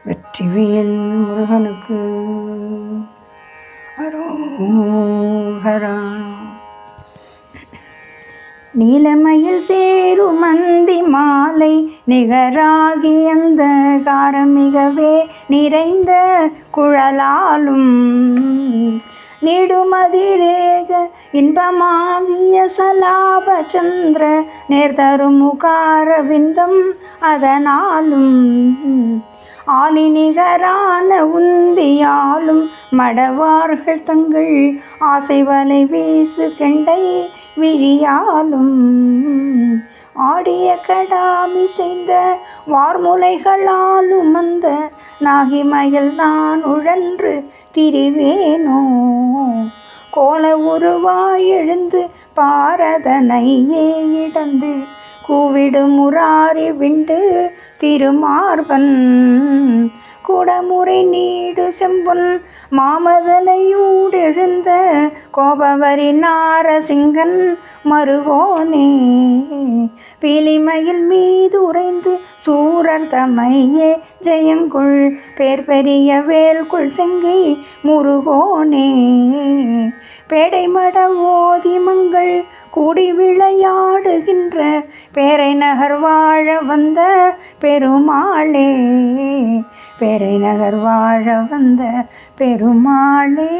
வெற்றிவேல் முருகனுக்கு அரோகரா. நீலமயில் சேருமந்தி மாலை நிகராகி அந்த காரமிகவே நிறைந்த குழலாலும் நீடுமதிரேக இன்பமாகிய சலாப சந்திர நேர்தரும் முகார விந்தம் அதனாலும் ஆலி நிகரான உந்தியாலும் மடவார்கள் தங்கள் ஆசை வலை வீசு கெண்டை விழியாலும் ஆடிய கடாமி செய்த வார்முலைகளாலும் அந்த நாகிமயில் நான் உழன்று திரிவேனோ கோல உருவாய் எழுந்து பாரதனையே இடந்து கூவிடும் முராரி விண்டு திருமார்பன் குடமுறை நீடு செம்பொன் மாமதனையூடெழுந்த கோபவரி நாரசிங்கன் மருகோனே பீலிமயில் மீது உறைந்து சூரர் தமையே ஜெயங்குள் பேர் பெரிய வேல்குள் செங்கை முருகோனே பேடைமட ஓதி மங்கள் கூடி விளையாடுகின்ற பேரை நகர் வாழ வந்த பெருமாளே பேரை நகர் வாழ வந்த பெருமாளே.